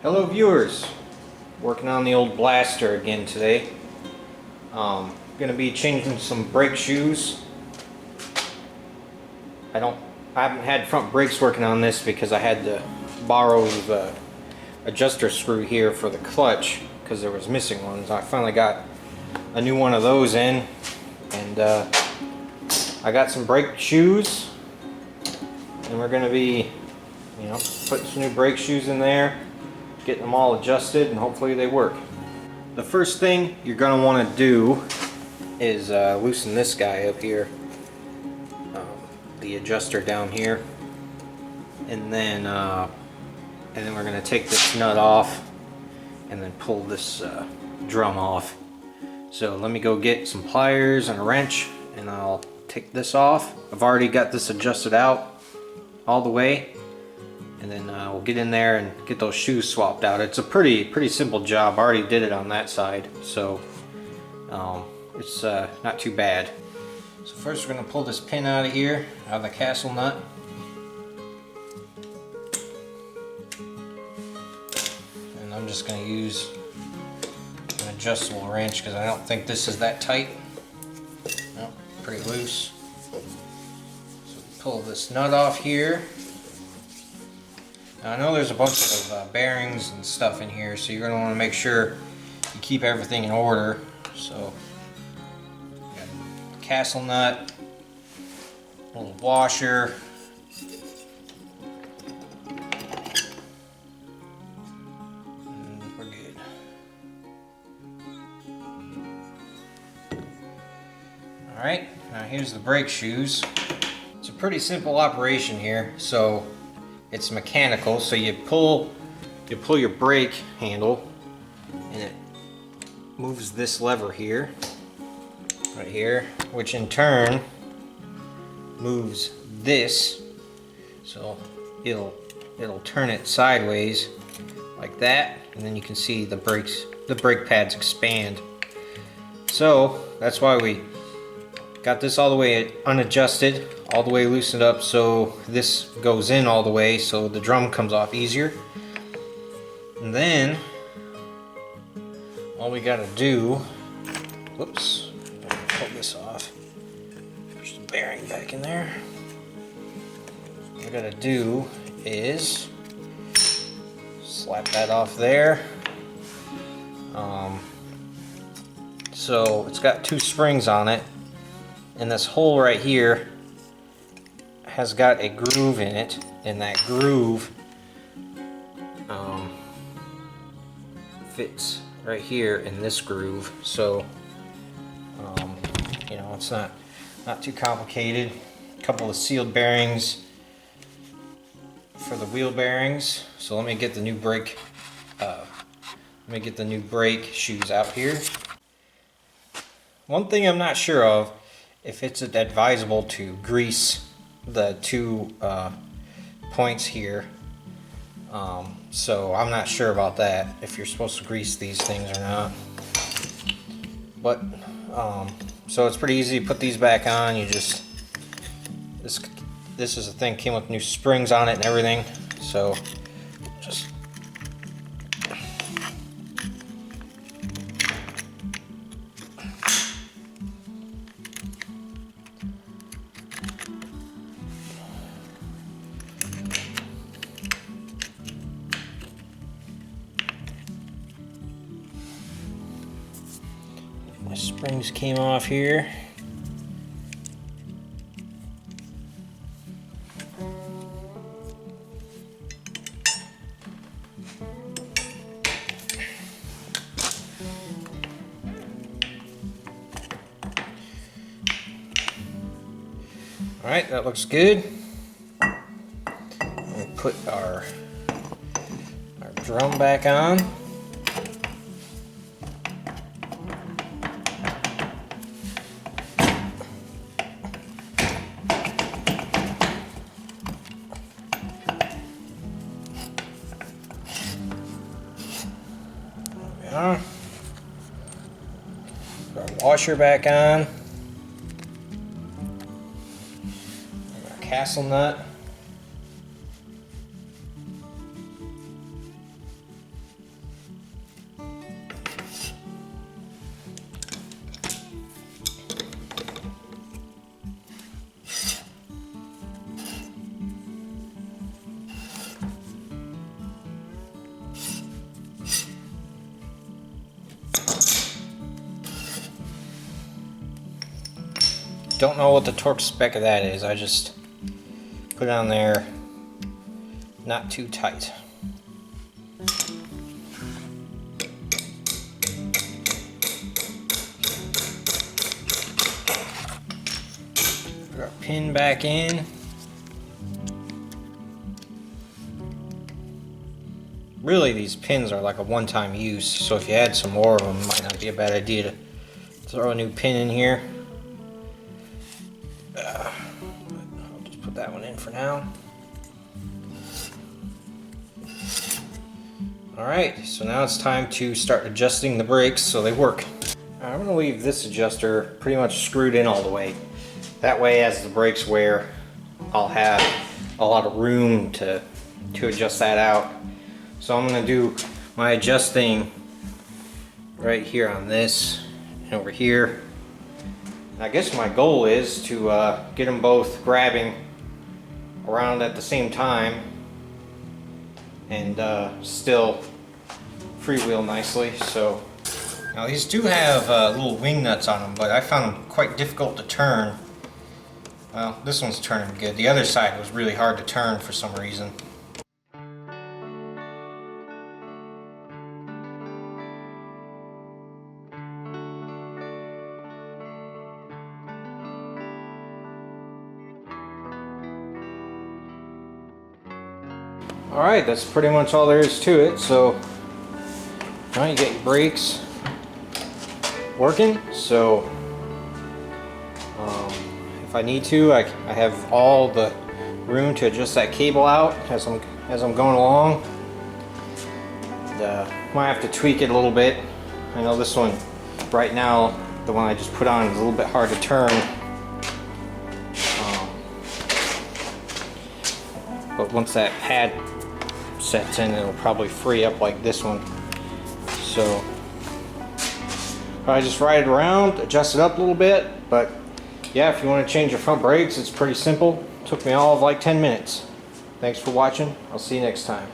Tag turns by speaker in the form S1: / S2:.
S1: Hello viewers, working on the old Blaster again today. Gonna be changing some brake shoes. I haven't had front brakes working on this because I had to borrow the adjuster screw here for the clutch because there was missing ones. I finally got a new one of those in, and I got some brake shoes, and we're gonna be, putting some new brake shoes in there, getting them all adjusted, and hopefully they work. The first thing you're going to want to do is loosen this guy up here, the adjuster down here, and then we're going to take this nut off and then pull this drum off. So let me go get some pliers and a wrench, and I'll take this off. I've already got this adjusted out all the way, and then we'll get in there and get those shoes swapped out. It's a pretty simple job. I already did it on that side, so it's not too bad. So first we're going to pull this pin out of here, out of the castle nut. And I'm just going to use an adjustable wrench because I don't think this is that tight. Nope, pretty loose. So pull this nut off here. Now, I know there's a bunch of bearings and stuff in here, so you're going to want to make sure you keep everything in order. So, got a castle nut, a little washer, and we're good. Alright, now here's the brake shoes. It's a pretty simple operation here. So it's mechanical, so you pull your brake handle and it moves this lever here, right here, which in turn moves this, so it'll turn it sideways like that, and then you can see the brake pads expand. So that's why we got this all the way unadjusted, all the way loosened up, so this goes in all the way so the drum comes off easier. And then all we gotta do, whoops, pull this off, push the bearing back in there. What we gotta do is slap that off there. So it's got two springs on it, and this hole right here has got a groove in it, and that groove fits right here in this groove. So it's not too complicated. A couple of sealed bearings for the wheel bearings. So let me get the new brake shoes out here. One thing I'm not sure of, if it's advisable to grease the two points here, so I'm not sure about that, if you're supposed to grease these things or not. But so it's pretty easy to put these back on. You just this is a thing, came with new springs on it and everything, so just my springs came off here. Alright, that looks good. We'll put our drum back on. Put our washer back on. Our castle nut. Don't know what the torque spec of that is. I just put it on there, not too tight. Put our pin back in. Really, these pins are like a one-time use, so if you add some more of them, it might not be a bad idea to throw a new pin in here. I'll just put that one in for now. Alright, so now it's time to start adjusting the brakes so they work. I'm going to leave this adjuster pretty much screwed in all the way. That way, as the brakes wear, I'll have a lot of room to adjust that out. So I'm going to do my adjusting right here on this and over here. I guess my goal is to get them both grabbing around at the same time and still freewheel nicely. So now these do have little wing nuts on them, but I found them quite difficult to turn. Well, this one's turning good. The other side was really hard to turn for some reason. Alright, that's pretty much all there is to it. So now you get your brakes working. So if I need to, I have all the room to adjust that cable out as I'm going along. And, might have to tweak it a little bit. I know this one right now, the one I just put on, is a little bit hard to turn. But once that pad sets in, it'll probably free up like this one. So I just ride it around, adjust it up a little bit. But yeah, if you want to change your front brakes, it's pretty simple. Took me all of like 10 minutes. Thanks for watching. I'll see you next time.